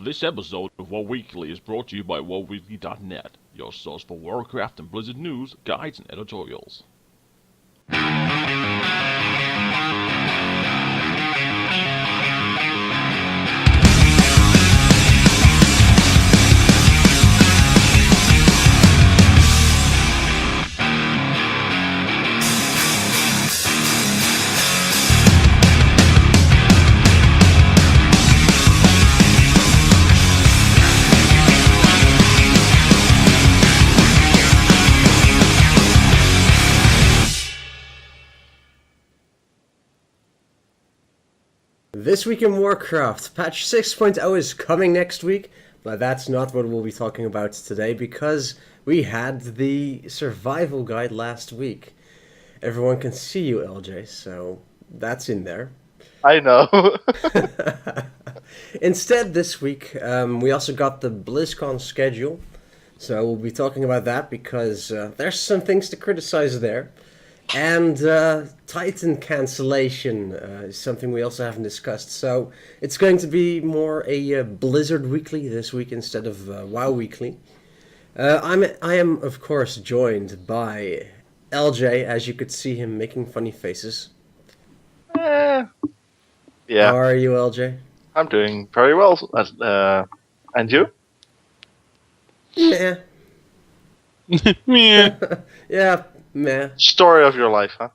This episode of WoW Weekly is brought to you by WoWweekly.net, your source for Warcraft and Blizzard news, guides, and editorials. This week in Warcraft, patch 6.0 is coming next week, but that's not what we'll be talking about today because we had the survival guide last week. Everyone can see you, LJ, so that's in there. I know. Instead, this week, we also got the Blizzcon schedule, so we'll be talking about that because there's some things to criticize there. And Titan cancellation is something we also haven't discussed. So it's going to be more a Blizzard Weekly this week instead of WoW Weekly. I am, of course, joined by LJ, as you could see him making funny faces. Yeah. How are you, LJ? I'm doing very well. And you? Meh. Yeah. Yeah, meh. Story of your life, huh?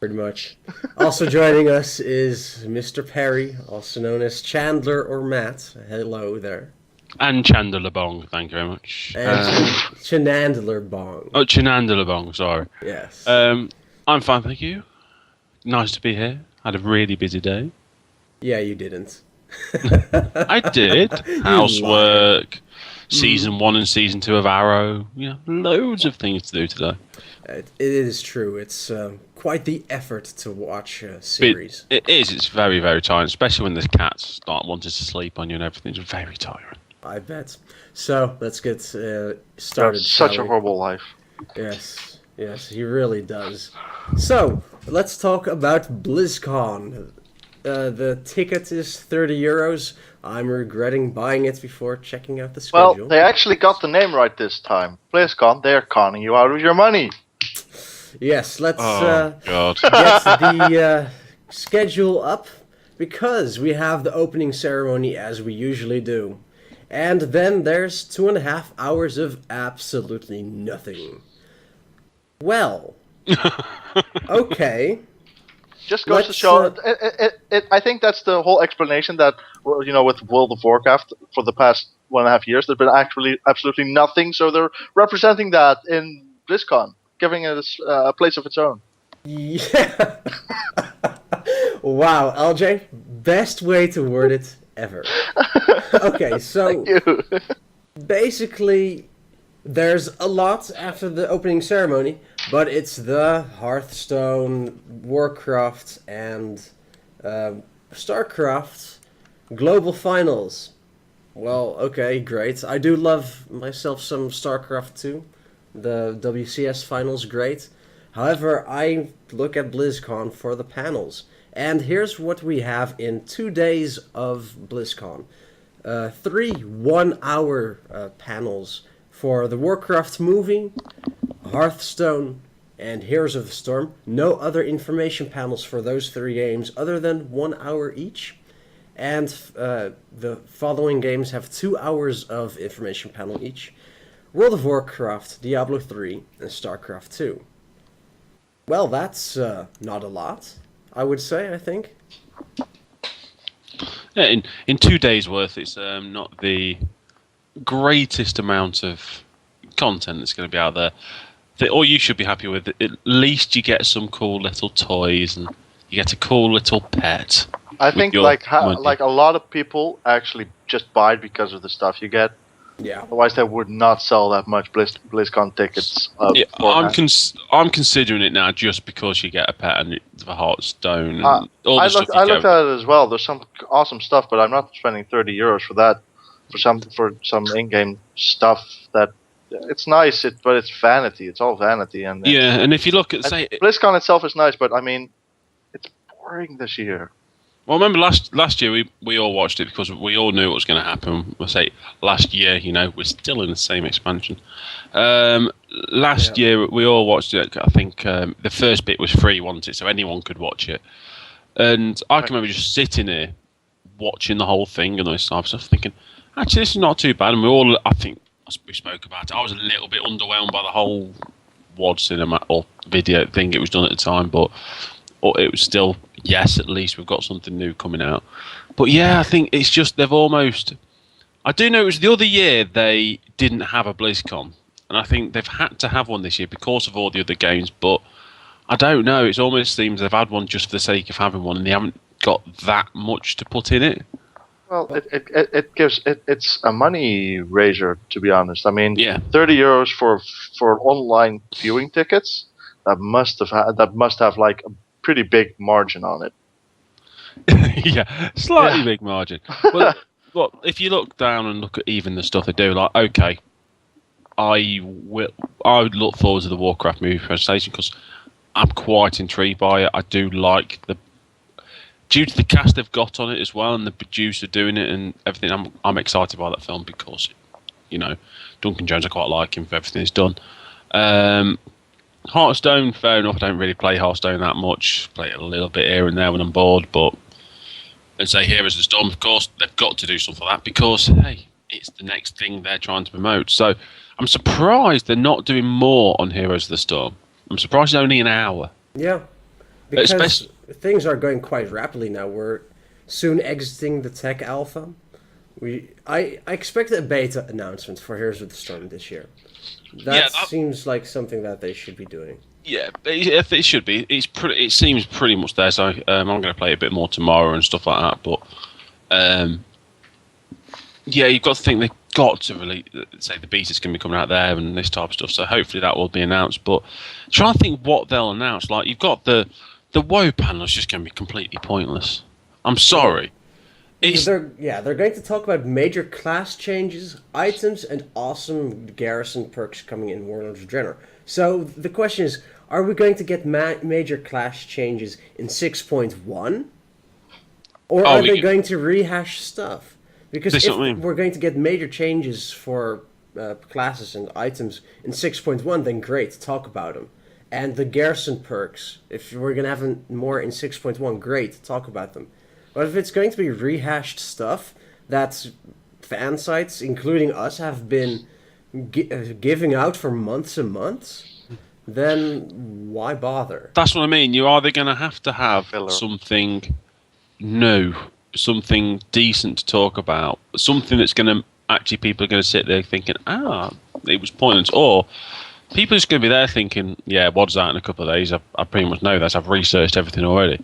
Pretty much. Also joining us is Mr. Perry, also known as Chandler or Matt. Hello there. And Chandler Bong, thank you very much. And Chenandler Bong. Oh, Chenandler Bong, sorry. Yes. I'm fine, thank you. Nice to be here. Had a really busy day. Yeah, you didn't. I did. Housework, Season 1 and Season 2 of Arrow. Yeah, loads of things to do today. It is true. It's quite the effort to watch a series. It is. It's very, very tiring, especially when the cats start wanting to sleep on you and everything. It's very tiring. I bet. So, let's get started. That's such a horrible life. Yes, he really does. So, let's talk about BlizzCon. The ticket is €30. I'm regretting buying it before checking out the schedule. Well, they actually got the name right this time. Blizzcon, they're conning you out of your money. Yes, let's God. get the schedule up because we have the opening ceremony as we usually do. And then there's 2.5 hours of absolutely nothing. Well, okay. Just goes to show. I think that's the whole explanation that, with World of Warcraft for the past 1.5 years, there's been actually absolutely nothing. So they're representing that in BlizzCon, giving it a place of its own. Yeah. Wow, LJ, best way to word it ever. Okay, so Thank you. basically, there's a lot after the opening ceremony, but it's the Hearthstone, Warcraft, and StarCraft Global Finals. Well, okay, great. I do love myself some StarCraft too. The WCS Finals, great. However, I look at BlizzCon for the panels. And here's what we have in 2 days of BlizzCon. 3 one-hour panels for the Warcraft movie, Hearthstone, and Heroes of the Storm. No other information panels for those 3 games other than 1 hour each. And the following games have 2 hours of information panel each. World of Warcraft, Diablo 3, and StarCraft 2. Well, that's not a lot, I would say, I think. Yeah, in 2 days' worth, it's not the greatest amount of content that's going to be out there. All you should be happy with, at least you get some cool little toys and you get a cool little pet. I think like a lot of people actually just buy it because of the stuff you get. Yeah. Otherwise, they would not sell that much BlizzCon tickets. Yeah, I'm considering it now just because you get a pet and the Hearthstone. And all the I stuff looked at it as well. There's some awesome stuff, but I'm not spending €30 for that. For some in-game stuff that it's nice, but it's vanity. It's all vanity. And yeah, and if you look at BlizzCon itself is nice, but I mean, it's boring this year. Well, I remember last year we all watched it because we all knew what was going to happen. We'll say last year, we're still in the same expansion. Last year we all watched it. I think the first bit was free, wasn't it? So anyone could watch it. And I can remember just sitting here watching the whole thing and those types of stuff, thinking, actually, this is not too bad. And I think we spoke about it. I was a little bit underwhelmed by the whole WOD cinema or video thing it was done at the time, but it was still, yes, at least we've got something new coming out. But yeah, I think it's just they've almost. I do know it was the other year they didn't have a BlizzCon, and I think they've had to have one this year because of all the other games. But I don't know. It almost seems they've had one just for the sake of having one, and they haven't got that much to put in it. Well, it's a money raiser, to be honest. I mean, Yeah. €30 for online viewing tickets, that must have like a pretty big margin on it. Yeah, slightly big margin. But look, if you look down and look at even the stuff they do, like, okay, I would look forward to the Warcraft movie presentation because I'm quite intrigued by it. I do like due to the cast they've got on it as well, and the producer doing it and everything. I'm excited by that film because, Duncan Jones, I quite like him for everything he's done. Hearthstone, fair enough. I don't really play Hearthstone that much. Play it a little bit here and there when I'm bored, but and say Heroes of the Storm, of course, they've got to do something for that because, hey, it's the next thing they're trying to promote. So I'm surprised they're not doing more on Heroes of the Storm. I'm surprised it's only an hour. Yeah, because things are going quite rapidly now. We're soon exiting the tech alpha. I expect a beta announcement for Heroes of the Storm this year. That seems like something that they should be doing. Yeah, it should be. It seems pretty much there. So I'm going to play a bit more tomorrow and stuff like that. But yeah, you've got to think they've got to release. Say the beta's going to be coming out there and this type of stuff. So hopefully that will be announced. But try and think what they'll announce. Like you've got the WoW panel is just going to be completely pointless. I'm sorry. They're going to talk about major class changes, items, and awesome garrison perks coming in Warlords of Draenor. So the question is, are we going to get major class changes in 6.1? Or are they going to rehash stuff? Because if we're going to get major changes for classes and items in 6.1, then great, talk about them. And the garrison perks, if we're going to have more in 6.1, great, talk about them. But if it's going to be rehashed stuff that fan sites, including us, have been giving out for months and months, then why bother? That's what I mean. You're either going to have something new, something decent to talk about, something that's going to actually people are going to sit there thinking, it was pointless, or people are just going to be there thinking, yeah, what's that in a couple of days? I pretty much know that. I've researched everything already.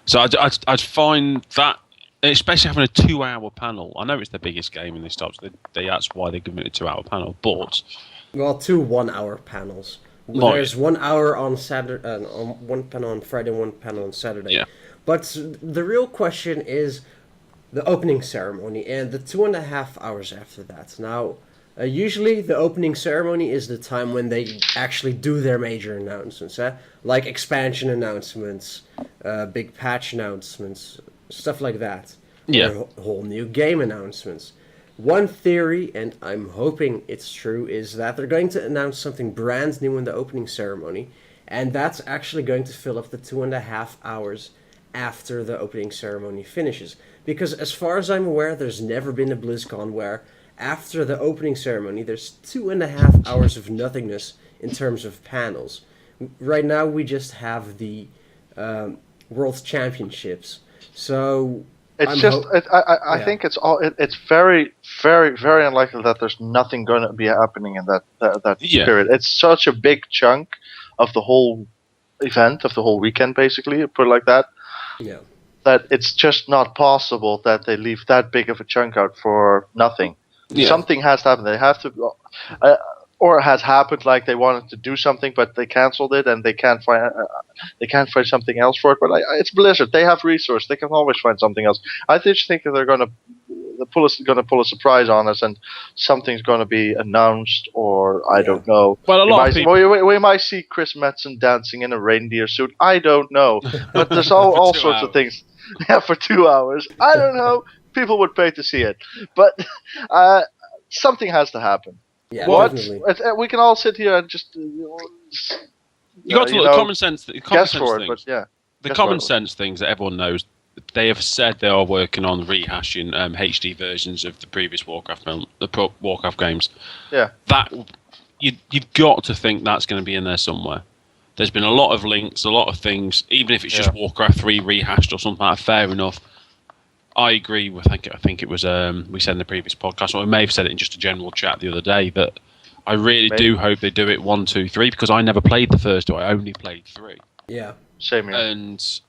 So I'd find that, especially having a 2-hour panel. I know it's the biggest game in this type, so that's why they're giving it a 2-hour panel. But 2 1-hour panels. There's 1 hour on Saturday, one panel on Friday, one panel on Saturday. Yeah. But the real question is the opening ceremony and the 2.5 hours after that. Now, usually the opening ceremony is the time when they actually do their major announcements, like expansion announcements, big patch announcements, stuff like that. Yeah. Or whole new game announcements. One theory, and I'm hoping it's true, is that they're going to announce something brand new in the opening ceremony, and that's actually going to fill up the 2.5 hours after the opening ceremony finishes. Because as far as I'm aware, there's never been a BlizzCon where after the opening ceremony, there's 2.5 hours of nothingness in terms of panels. Right now, we just have the World Championships. So I think it's very, very, very unlikely that there's nothing going to be happening in that period. It's such a big chunk of the whole event, of the whole weekend, basically, put it like that. Yeah. That it's just not possible that they leave that big of a chunk out for nothing. Yeah. Something has to happen. They have to, or it has happened. Like they wanted to do something, but they canceled it, and they can't find something else for it. But it's Blizzard. They have resources. They can always find something else. I just think that they're going to going to pull a surprise on us, and something's going to be announced, or I don't know. Well, We might see Chris Metzen dancing in a reindeer suit. I don't know, but there's all For 2 sorts of hours. things. Yeah, for 2 hours. I don't know. People would pay to see it, but something has to happen. Yeah, What? definitely. We can all sit here and just You got to look at common sense. Common guess sense for it, things. but yeah. The guess common for it. sense things that everyone knows. They have said they are working on rehashing HD versions of the previous Warcraft Warcraft games. Yeah. That you've got to think that's going to be in there somewhere. There's been a lot of links, a lot of things. Even if it's just Warcraft 3 rehashed or something like that, fair enough. I agree with. I think it was we said in the previous podcast, or we may have said it in just a general chat the other day, that I really do hope they do it 1, 2, 3, because I never played the first two. I only played 3. Yeah. Same here. And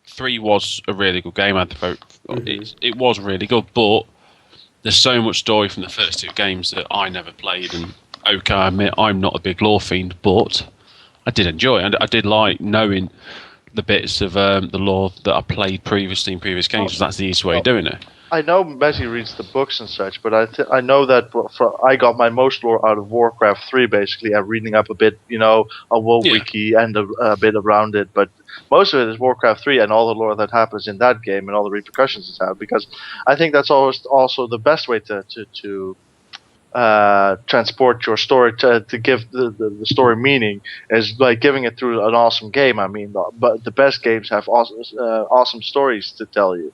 3 was a really good game. I had to vote. It was really good, but there's so much story from the first 2 games that I never played. And okay, I admit I'm not a big lore fiend, but I did enjoy it. And I did like knowing the bits of the lore that I played previously in previous games, because that's the easy way of doing it. I know Messi reads the books and such, but I know that I got my most lore out of Warcraft 3, basically, and reading up a bit, a WoW wiki and a bit around it. But most of it is Warcraft 3 and all the lore that happens in that game and all the repercussions it's had. Because I think that's always also the best way to transport your story, to give the story meaning, is by giving it through an awesome game. I mean, but the best games have awesome stories to tell you.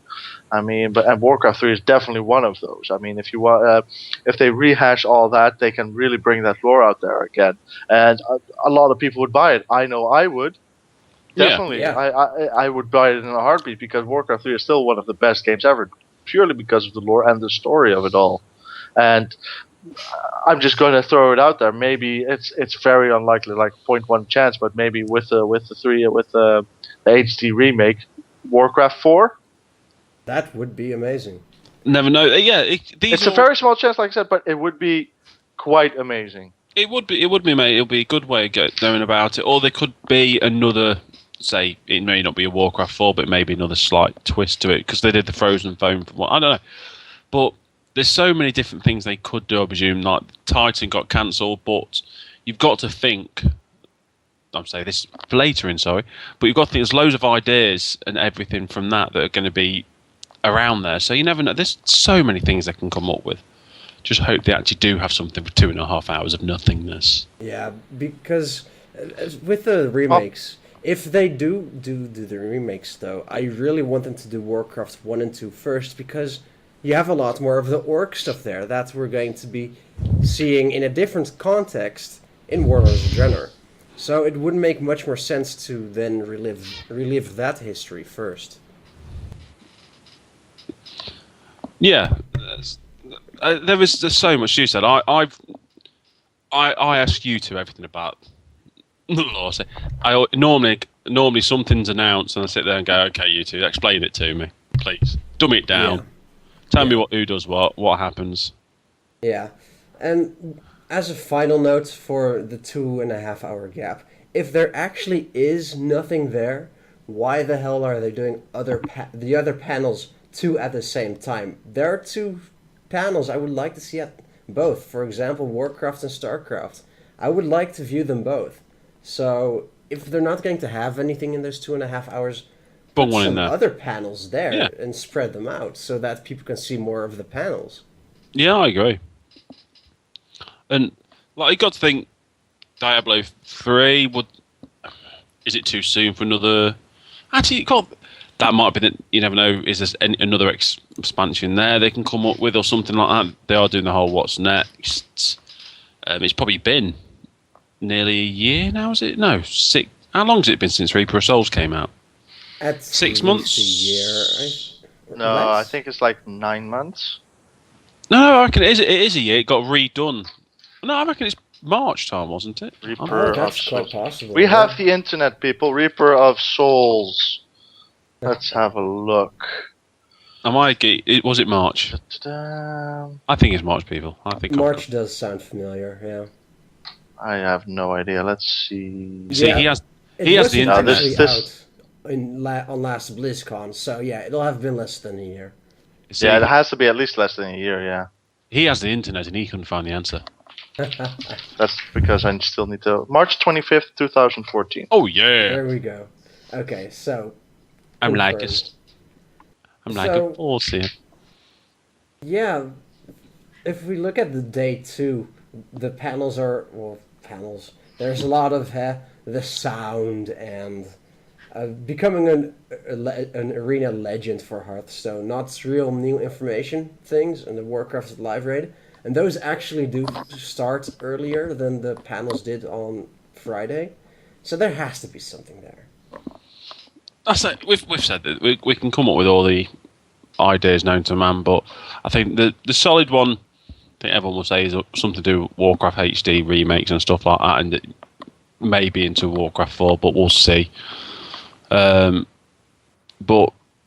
I mean, and Warcraft 3 is definitely one of those. I mean, if you want, if they rehash all that, they can really bring that lore out there again, and a lot of people would buy it. I know I would. Definitely, Yeah. I would buy it in a heartbeat, because Warcraft 3 is still one of the best games ever, purely because of the lore and the story of it all. And I'm just going to throw it out there. Maybe it's very unlikely, like 0.1 chance, but maybe with the HD remake, Warcraft 4. That would be amazing. Never know. Yeah, It's a very small chance, like I said, but it would be quite amazing. It would be, mate. It'll be a good way of going about it. Or there could be another, say, it may not be a Warcraft 4, but maybe another slight twist to it, because they did the Frozen Throne from I don't know. But there's so many different things they could do, I presume. Like, Titan got cancelled, but you've got to think, I'm saying this for later in, sorry, but you've got to think there's loads of ideas and everything from that are going to be around there. So you never know. There's so many things they can come up with. Just hope they actually do have something for 2.5 hours of nothingness. Yeah, because with the remakes, if they do the remakes, though, I really want them to do Warcraft 1 and 2 first, because you have a lot more of the orc stuff there that we're going to be seeing in a different context in Warlords of Draenor. So it wouldn't make much more sense to then relive that history first. Yeah, there's so much you said. I ask you to everything about the law. So normally something's announced and I sit there and go, okay, you two, explain it to me, please. Dumb it down. Yeah. Tell me who does what happens. Yeah, and as a final note for the 2.5 hour gap, if there actually is nothing there, why the hell are they doing the other panels 2 at the same time? There are 2 panels I would like to see at both. For example, Warcraft and StarCraft. I would like to view them both. So if they're not going to have anything in those 2.5 hours, Put put one in some there. other panels there Yeah. and spread them out so that people can see more of the panels. Yeah, I agree. And like, you got to think, Diablo 3 would. Is it too soon for another? Actually, that might be. You never know. Is there another expansion there they can come up with, or something like that? They are doing the whole what's next. It's probably been nearly a year now. Is it? No, 6. How long has it been since Reaper of Souls came out? At 6 least months? a year. No, I Less? think it's like 9 months. No, I reckon it is a year. It got redone. No, I reckon it's March time, wasn't it? Reaper Oh, that's of quite Souls. possible. We yeah. have the internet, people. Reaper of Souls. Let's have a look. Was it March? Ta-da. I think it's March, people. I think March does sound familiar, yeah. I have no idea. Let's see. See, Yeah. he has It the wasn't internet. this- actually this- out on last BlizzCon, so yeah, it'll have been less than a year. See, Yeah, it has to be at least less than a year. Yeah, he has the internet and he couldn't find the answer. that's because I still need to. March 25th, 2014. Oh yeah, There we go. Okay, so I'm like confirmed. a boss here. Yeah, if we look at the day 2, the panels are panels. There's a lot of the sound and becoming an arena legend for Hearthstone. Not real new information things in the Warcraft live raid, and those actually do start earlier than the panels did on Friday. So there has to be something there. That's it. We've said that we can come up with all the ideas known to man, but I think the solid one, I think everyone will say, is something to do with Warcraft HD remakes and stuff like that, and it may be into Warcraft 4, but we'll see. But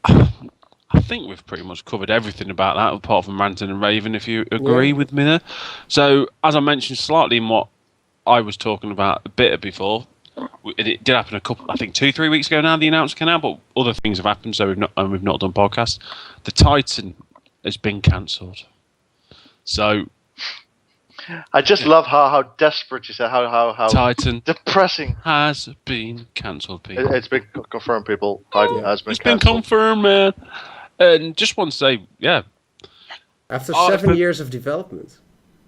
I think we've pretty much covered everything about that, apart from ranting and raving, if you agree with me there. So, as I mentioned slightly in what I was talking about a bit before, it did happen I think 2-3 weeks ago now, the announcement came out, but other things have happened, so we've not done podcasts. The Titan has been cancelled. So I just love how desperate you said, how Titan depressing has been cancelled, people. It's been confirmed, people. Titan has been It's been cancelled. confirmed, man. And just want to say, yeah. After 7 years of development.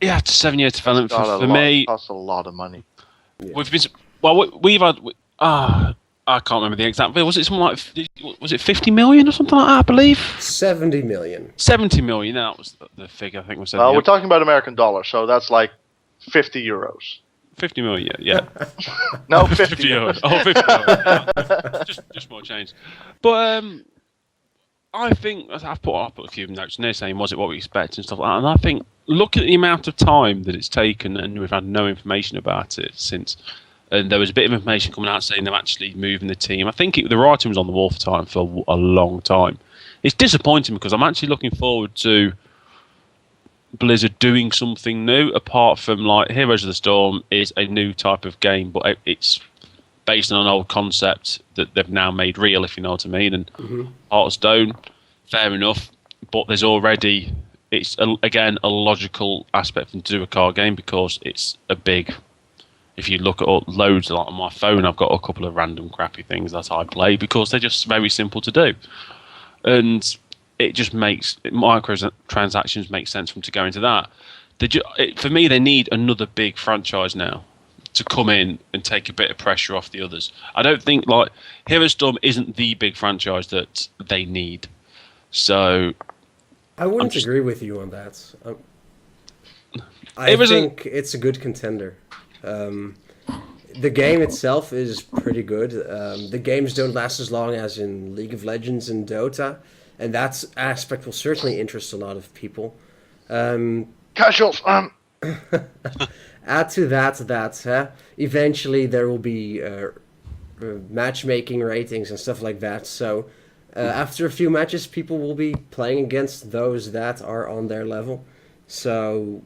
Yeah, it's 7 years development for me. Costs a lot of money. Yeah. We've been we've had I can't remember the exact bill. Was it something like 50 million or something like that? I believe 70 million. 70 million. That was the figure I think was said. We're talking about American dollars, so that's like 50 euros. 50 million. Yeah. No, 50 euros. euros. Oh, 50 euros. just more change. But I think I've put a few notes in there saying was it what we expect and stuff like that. And I think looking at the amount of time that it's taken, and we've had no information about it since. And there was a bit of information coming out saying they're actually moving the team. I think the writing was on the wall for Titan for a long time. It's disappointing because I'm actually looking forward to Blizzard doing something new, apart from like Heroes of the Storm is a new type of game, but it's based on an old concept that they've now made real, if you know what I mean. And Hearthstone, fair enough, but there's already, again a logical aspect for them to do a card game because it's a big. If you look at loads, like on my phone, I've got a couple of random crappy things that I play because they're just very simple to do. And it just makes microtransactions make sense for them to go into that. For me, they need another big franchise now to come in and take a bit of pressure off the others. I don't think like Heroes Storm isn't the big franchise that they need. So I wouldn't agree with you on that. I think it's a good contender. The game itself is pretty good. The games don't last as long as in League of Legends and Dota, and that aspect will certainly interest a lot of people. Casuals. Add to that eventually there will be matchmaking ratings and stuff like that. So after a few matches, people will be playing against those that are on their level. So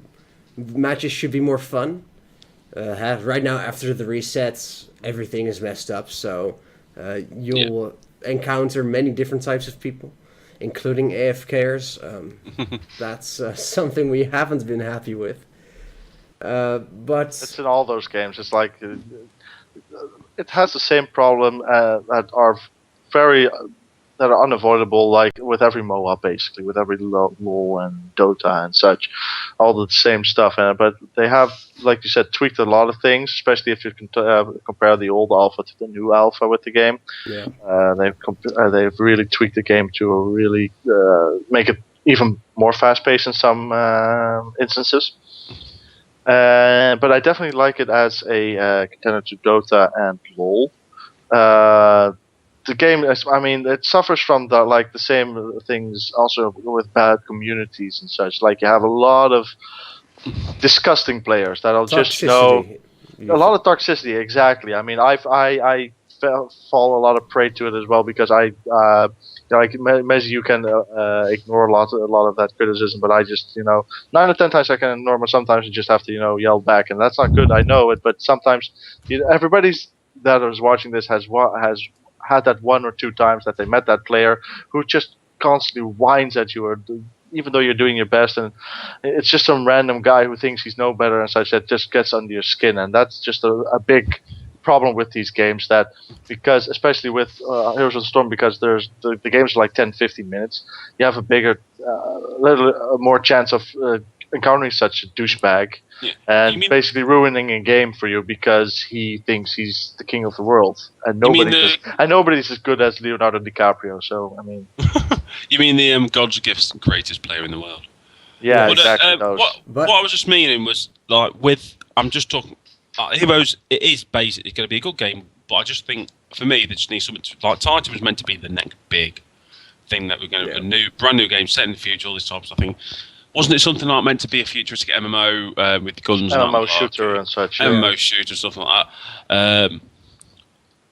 matches should be more fun. Right now, after the resets, everything is messed up, so you'll encounter many different types of people, including AFKers. That's something we haven't been happy with. But it's in all those games. It's like it has the same problem that are unavoidable, like with every MOA, basically, with every LoL and Dota and such, all the same stuff. But they have, like you said, tweaked a lot of things, especially if you can compare the old alpha to the new alpha with the game. yeah, They've really tweaked the game to really make it even more fast-paced in some instances. But I definitely like it as a contender to Dota and LoL. The game, it suffers from the same things also with bad communities and such. Like you have a lot of disgusting players that'll just know a lot of toxicity. Exactly. I mean, I fall a lot of prey to it as well because maybe you can ignore a lot of that criticism, but I just 9 or 10 times I can ignore, but sometimes you just have to yell back, and that's not good. I know it, but sometimes everybody that is watching this has had that 1 or 2 times that they met that player who just constantly whines at you, even though you're doing your best, and it's just some random guy who thinks he's no better and such that just gets under your skin, and that's just a big problem with these games. That because especially with Heroes of the Storm, because there's the games are like 10-15 minutes, you have a bigger, more chance of encountering such a douchebag. Yeah. And basically ruining a game for you because he thinks he's the king of the world, and nobody's as good as Leonardo DiCaprio. So I mean, you mean the God's Gift's greatest player in the world? yeah, But, exactly. What I was just meaning was like I'm just talking Heroes. It is basically going to be a good game, but I just think for me they just need something like Titan was meant to be the next big thing that we're going to brand new game set in the future. All this type of stuff. I think. Wasn't it something like meant to be a futuristic MMO with guns? MMO shooter and such. MMO shooter, stuff like that.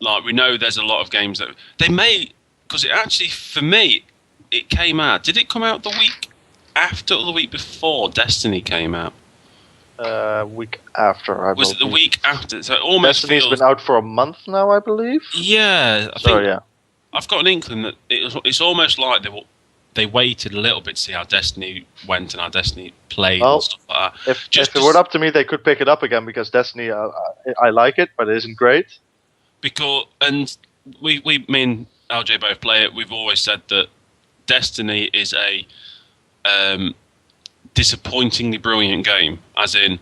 Like we know there's a lot of games that they may... Because it actually, for me, it came out... Did it come out the week after or the week before Destiny came out? Week after, I believe. Was it the week after? So it almost Destiny's been out for a month now, I believe. Yeah. I think, I've got an inkling that it's almost like they waited a little bit to see how Destiny went and how Destiny played and stuff like that. If it were up to me, they could pick it up again because Destiny, I like it, but it isn't great. And me and LJ both play it. We've always said that Destiny is a disappointingly brilliant game. As in,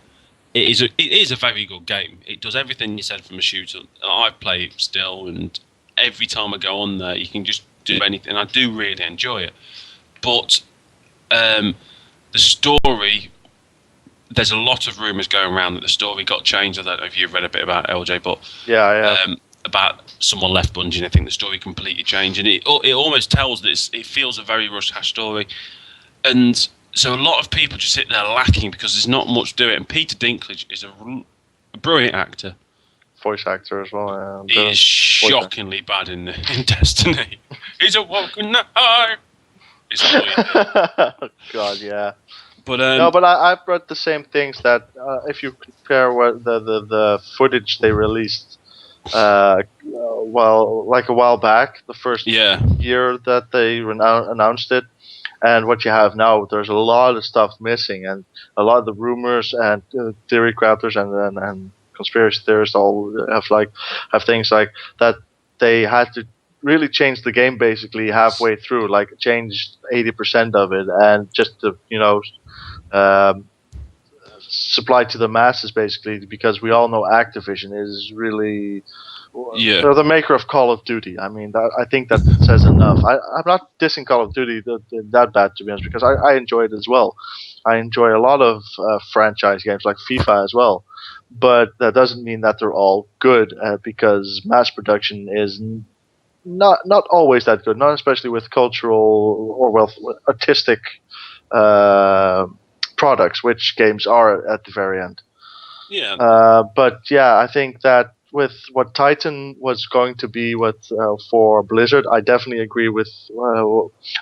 it is a very good game. It does everything you said from a shooter. I play it still, and every time I go on there, you can just do anything. I do really enjoy it. But the story, there's a lot of rumours going around that the story got changed. I don't know if you've read a bit about LJ, but about someone left Bungie, and I think the story completely changed. And it almost tells this. It feels a very rush-hash story, and so a lot of people just sit there lacking because there's not much to it. And Peter Dinklage is a brilliant actor. Voice actor as well. He is shockingly bad in Destiny. He's a walking high. God, yeah. But but I've read the same things that if you compare what the footage they released, like a while back, the first year that they announced it, and what you have now, there's a lot of stuff missing, and a lot of the rumors and theory crafters and conspiracy theorists all have things like that. They had to really change the game basically halfway through, like changed 80% of it, and just to supply to the masses basically, because we all know Activision is really they're the maker of Call of Duty. I mean, I think that says enough. I'm not dissing Call of Duty that bad, to be honest, because I enjoy it as well. I enjoy a lot of franchise games like FIFA as well, but that doesn't mean that they're all good, because mass production is not always that good, not especially with cultural or artistic products, which games are at the very end. But yeah, I think that with what Titan was going to be for Blizzard, I definitely agree with.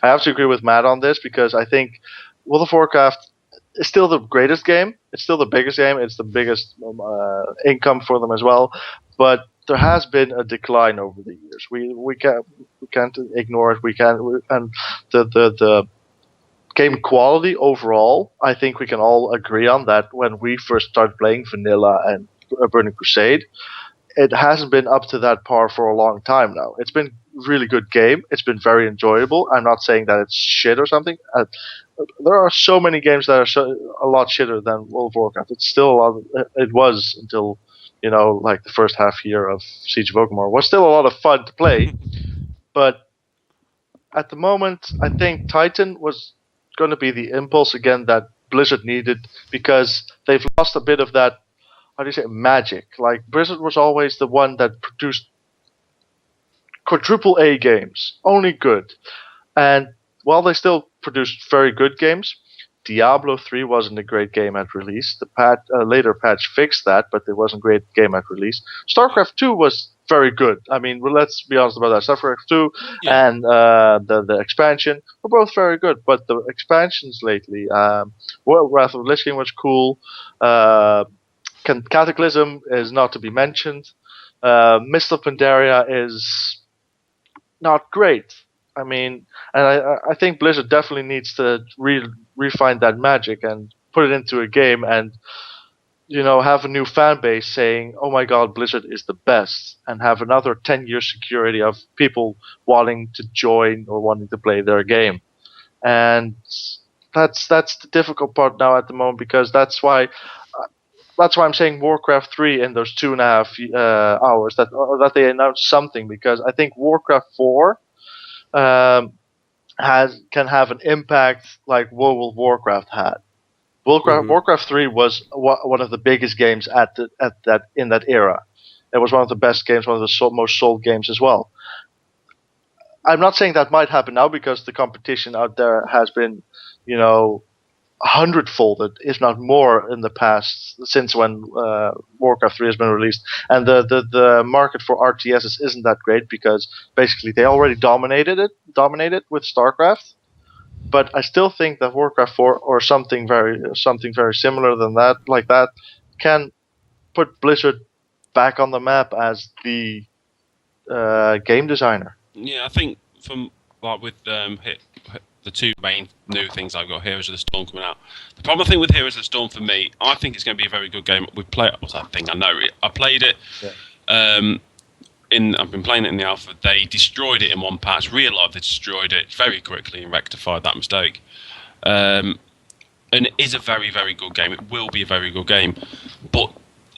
I have to agree with Matt on this, because I think World of Warcraft is still the greatest game. It's still the biggest game. It's the biggest income for them as well. But there has been a decline over the years. We can't ignore it. And the game quality overall, I think we can all agree on that. When we first started playing Vanilla and Burning Crusade, it hasn't been up to that par for a long time now. It's been a really good game. It's been very enjoyable. I'm not saying that it's shit or something. There are so many games that are a lot shitter than World of Warcraft. It's still a lot. It was until like the first half year of Siege of Orgrimmar was still a lot of fun to play. But at the moment, I think Titan was going to be the impulse again that Blizzard needed, because they've lost a bit of that, how do you say, magic. Like, Blizzard was always the one that produced quadruple A games, only good. And while they still produced very good games, Diablo 3 wasn't a great game at release. The later patch fixed that, but it wasn't a great game at release. StarCraft 2 was very good. I mean, well, let's be honest about that. StarCraft 2 and the expansion were both very good, but the expansions lately, Wrath of the Lich King was cool. Cataclysm is not to be mentioned. Mist of Pandaria is not great. I mean, and I think Blizzard definitely needs to refine that magic and put it into a game, and have a new fan base saying, "Oh my God, Blizzard is the best," and have another 10-year security of people wanting to join or wanting to play their game. And that's the difficult part now at the moment, because that's why I'm saying Warcraft 3 in those 2.5 hours that they announced something, because I think Warcraft 4 um, can have an impact like World of Warcraft had. Warcraft 3 was one of the biggest games in that era. It was one of the best games, one of the most sold games as well. I'm not saying that might happen now, because the competition out there has been, 100-folded, if not more, in the past since when Warcraft 3 has been released, and the market for RTSs isn't that great, because basically they already dominated with StarCraft. But I still think that Warcraft 4 or something very similar than that, like that, can put Blizzard back on the map as the game designer. Yeah, I think with the two main new things I've got, Heroes of the Storm coming out. The problem I think with Heroes of the Storm for me, I think it's going to be a very good game. I played it. Yeah. I've been playing it in the alpha. They destroyed it in one patch. Realised they destroyed it very quickly and rectified that mistake. And it is a very, very good game. It will be a very good game, but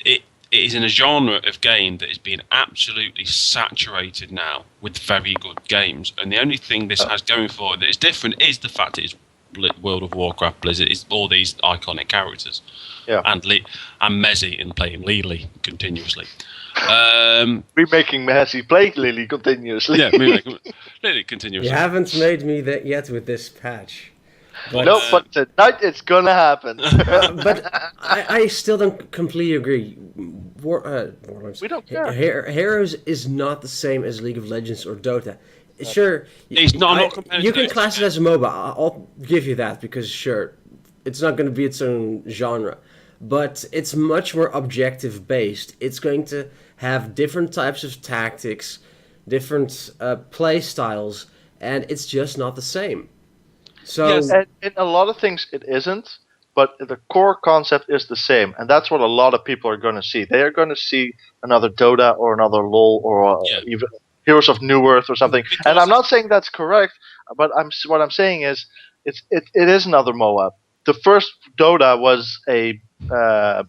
it is in a genre of game that is being absolutely saturated now with very good games. And the only thing this has going for it that is different is the fact it is World of Warcraft Blizzard. It's all these iconic characters. Yeah. And Mezzy in playing Lily continuously. We're making Messi play Lily continuously. Yeah, Lily continuously. You haven't made me that yet with this patch. But, No, but tonight it's gonna happen. but I still don't completely agree. Warlords. We don't care. Heroes is not the same as League of Legends or Dota. Sure, It's not- I'm not comparing you to can those class it as a MOBA. I'll give you that, because sure, it's not going to be its own genre, but it's much more objective based. It's going to have different types of tactics, different play styles, and it's just not the same. So Yes. And in a lot of things it isn't, but the core concept is the same, and that's what a lot of people are going to see. They are going to see another Dota or another LoL or even Heroes of New Earth or something. And I'm not saying that's correct, but what I'm saying is it is another MOAB. The first Dota was a how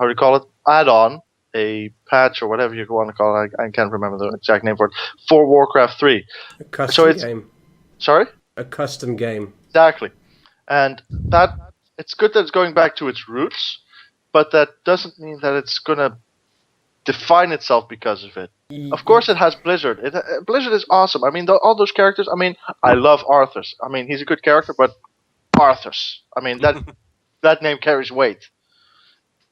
do you call it? Add-on, a patch or whatever you want to call it. I can't remember the exact name for it. For Warcraft 3. a custom it's- game. Sorry? A custom game. Exactly. And that it's good that it's going back to its roots, but that doesn't mean that it's going to define itself because of it. Of course, it has Blizzard. Blizzard is awesome. I mean, all those characters. I mean, I love Arthas. I mean, he's a good character, but Arthas. I mean, that name carries weight.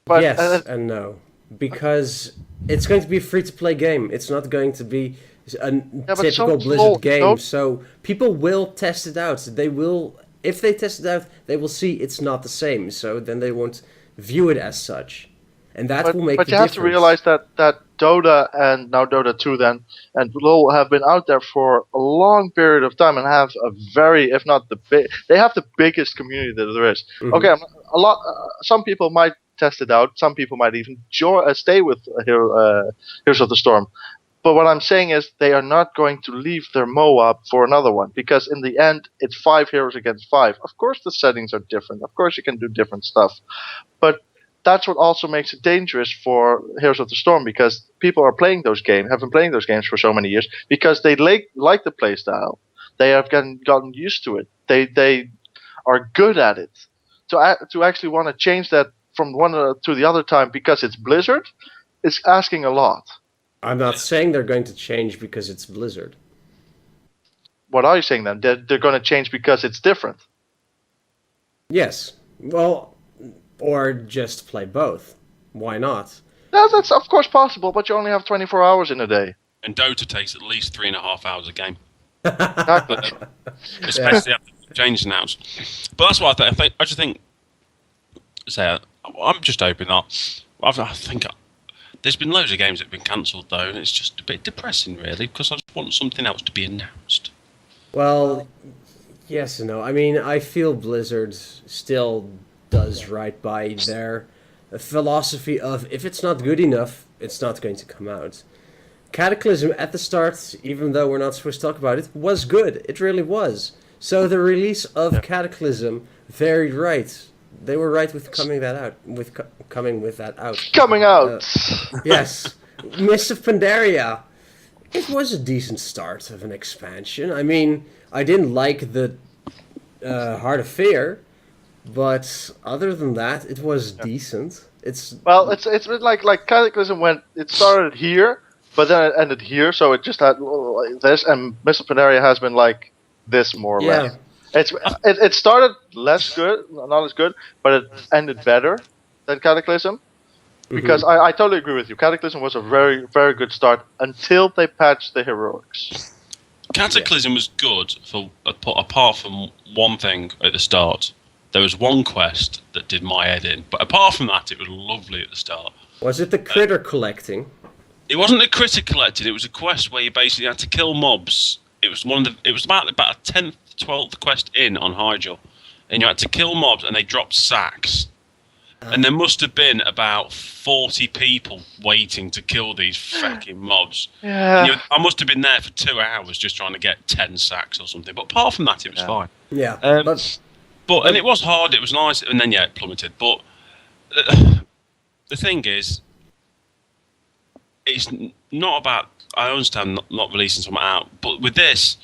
But, Yes and no, because it's going to be a free-to-play game. It's not going to be a but typical so Blizzard small, game. so- So people will test it out. They will, if they test it out, they will see it's not the same. So then they won't view it as such, and that will make But the you have difference. to realize that Dota and now Dota 2 then and LoL have been out there for a long period of time and have a very, if not the big, they have the biggest community that there is. Mhm. Okay, some people might test it out. Some people might even stay with Heroes of the Storm. But what I'm saying is they are not going to leave their MOAB for another one, because in the end it's 5 heroes against 5. Of course the settings are different. Of course you can do different stuff. But that's what also makes it dangerous for Heroes of the Storm, because people are playing those games, have been playing those games for so many years, because they like the playstyle. They have gotten used to it. They are good at it. To actually want to change that from one to the other time because it's Blizzard is asking a lot. I'm not saying they're going to change because it's Blizzard. What are you saying then? They're going to change because it's different. Yes. Well, or just play both. Why not? That's of course possible, but you only have 24 hours in a day. And Dota takes at least 3.5 hours a game. Exactly. Especially after the change announced. But that's what I think. I just think. I'm just hoping that. I think there's been loads of games that have been cancelled though, and it's just a bit depressing, really, because I just want something else to be announced. Well, yes and no. I mean, I feel Blizzard still does right by their philosophy of if it's not good enough, it's not going to come out. Cataclysm at the start, even though we're not supposed to talk about it, was good. It really was. So the release of Cataclysm, very right. They were right with coming that out, coming with that out. Coming out. Yes, Mists of Pandaria. It was a decent start of an expansion. I mean, I didn't like the Heart of Fear, but other than that, it was decent. It's been like Cataclysm went. It started here, but then it ended here. So it just had like this, and Mr. Pandaria has been like this more or less. It started less good, not as good, but it ended better than Cataclysm. Because I totally agree with you. Cataclysm was a very, very good start until they patched the heroics. Cataclysm was good for apart from one thing at the start. There was one quest that did my head in, but apart from that, it was lovely at the start. Was it the critter collecting? It wasn't a critter collected. It was a quest where you basically had to kill mobs. It was It was about a 10th, 12th quest in on Hyjal, and you had to kill mobs, and they dropped sacks. And there must have been about 40 people waiting to kill these fucking mobs. Yeah. I must have been there for 2 hours just trying to get 10 sacks or something. But apart from that, it was fine. Yeah. And it was hard. It was nice. And then, it plummeted. But the thing is, it's not about... I understand not releasing something out. But with this,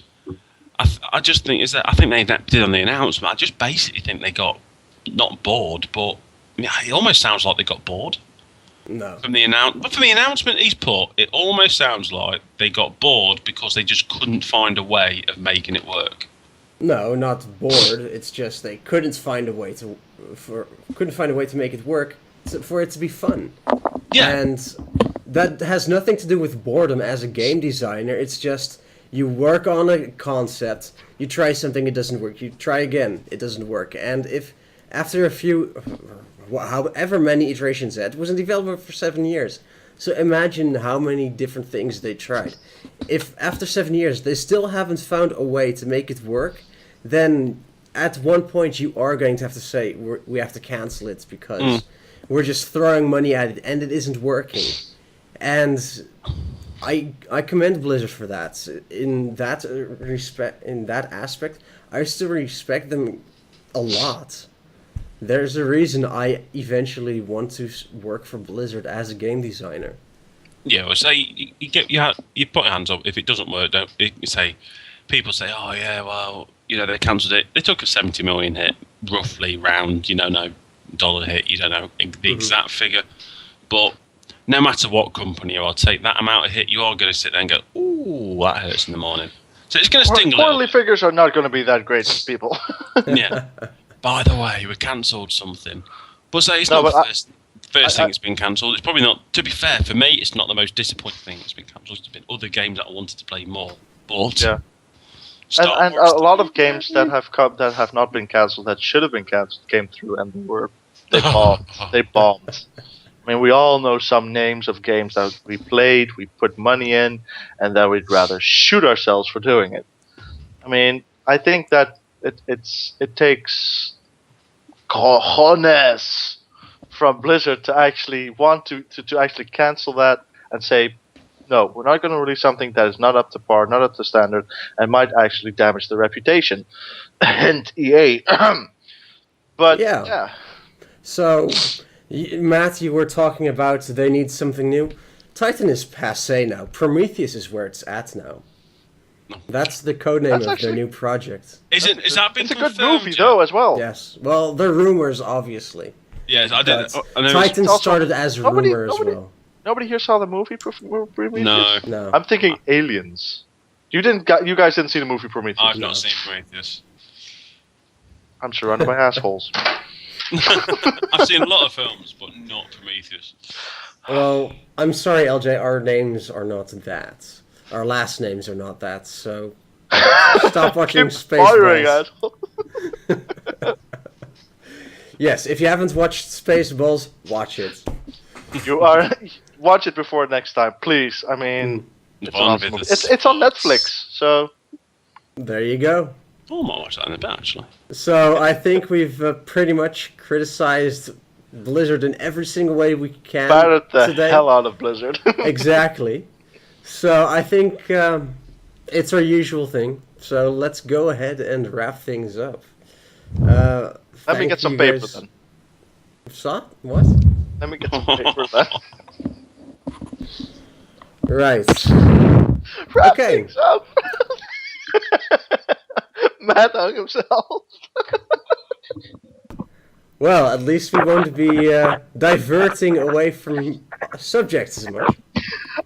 I just think... I think they did on the announcement. I just basically think they got not bored, but... it almost sounds like they got bored. No. From the announcement he's put, it almost sounds like they got bored because they just couldn't find a way of making it work. No, not bored. It's just they couldn't find a way to make it work for it to be fun. Yeah. And that has nothing to do with boredom as a game designer. It's just you work on a concept, you try something, it doesn't work. You try again, it doesn't work. And if after a few, however many iterations it was in development for 7 years. So imagine how many different things they tried. If after 7 years they still haven't found a way to make it work, then at one point you are going to have to say we have to cancel it because we're just throwing money at it and it isn't working. And I commend Blizzard for that. In that aspect, I still respect them a lot. There's a reason I eventually want to work for Blizzard as a game designer. Yeah, well, say you put your hands up. If it doesn't work, people say, oh yeah, well, they cancelled it. They took a 70 million hit, roughly round, no dollar hit. You don't know the exact figure, but no matter what company you are, take that amount of hit, you are going to sit there and go, ooh, that hurts in the morning. So it's going to sting a little. Quarterly figures are not going to be that great to people. Yeah. By the way, we cancelled something. But say it's not the first thing that's been cancelled. It's probably not, to be fair, for me, it's not the most disappointing thing that's been cancelled. There's been other games that I wanted to play more. But yeah. And a lot of games that have not been cancelled, that should have been cancelled, came through and they bombed. They bombed. I mean, we all know some names of games that we played, we put money in, and then we'd rather shoot ourselves for doing it. I mean, I think that it takes cojones from Blizzard to actually want to actually cancel that and say, no, we're not going to release something that is not up to par, not up to standard, and might actually damage the reputation. And EA. But yeah. So, Matt, you were talking about they need something new. Titan is passé now. Prometheus is where it's at now. That's the codename of their new project. Is that been It's a confirmed good movie, yet? though, as well. Yes. Well, they're rumors, obviously. Yes, I did. Titan started as a rumor as well. Nobody here saw the movie Prometheus? No. I'm thinking Aliens. You guys didn't see the movie Prometheus? I've not seen Prometheus. I'm surrounded by assholes. I've seen a lot of films, but not Prometheus. Well, I'm sorry, LJ, our names are not that. Our last names are not that, so stop watching Spaceballs. Yes, if you haven't watched Spaceballs, watch it. Watch it before next time, please. I mean, it's an awesome movie. It's on Netflix, so There you go. Oh, I might watch that in a bit, actually. So I think we've pretty much criticized Blizzard in every single way we can Battered the today. hell out of Blizzard. Exactly. So I think it's our usual thing. So let's go ahead and wrap things up. Let me get some paper then. So? What? Let me get some paper then. Right. Wrap Okay. things up. Matt hung himself. Well, at least we won't be diverting away from subjects as much.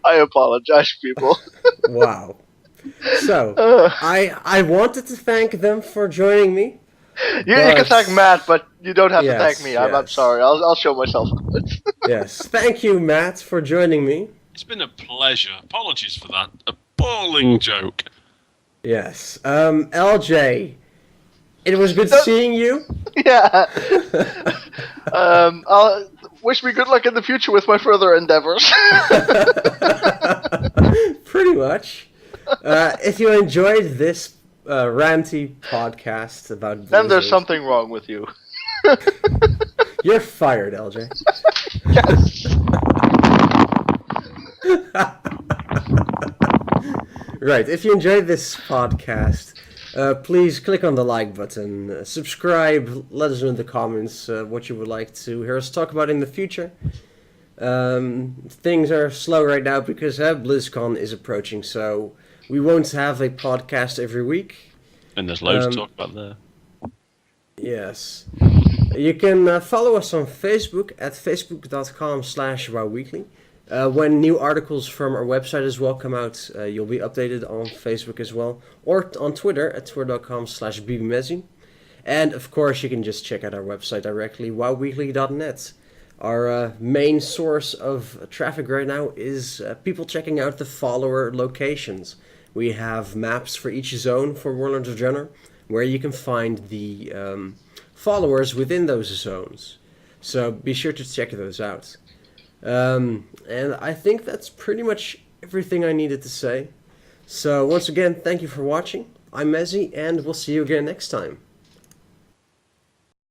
I apologize, people. Wow. So, I wanted to thank them for joining me. You can thank Matt, but you don't have to Yes, thank me. I'm yes. sorry. I'll show myself. Yes. Thank you, Matt, for joining me. It's been a pleasure. Apologies for that appalling joke. Yes. LJ, it was good seeing you. Yeah. I'll wish me good luck in the future with my further endeavors. Pretty much. If you enjoyed this ranty podcast about Blizzard, Then there's something wrong with you. You're fired, LJ. Yes. Right, if you enjoyed this podcast, please click on the like button, subscribe, let us know in the comments what you would like to hear us talk about in the future. Things are slow right now because BlizzCon is approaching, so we won't have a podcast every week. And there's loads to talk about there. Yes. You can follow us on Facebook at facebook.com/WoWweekly. When new articles from our website as well come out, you'll be updated on Facebook as well, or on Twitter at twitter.com/bbmezzi. And of course, you can just check out our website directly, wowweekly.net. Our main source of traffic right now is people checking out the follower locations. We have maps for each zone for Warlords of Draenor, where you can find the followers within those zones. So be sure to check those out. And I think that's pretty much everything I needed to say. So once again, thank you for watching. I'm Mezzi, and we'll see you again next time.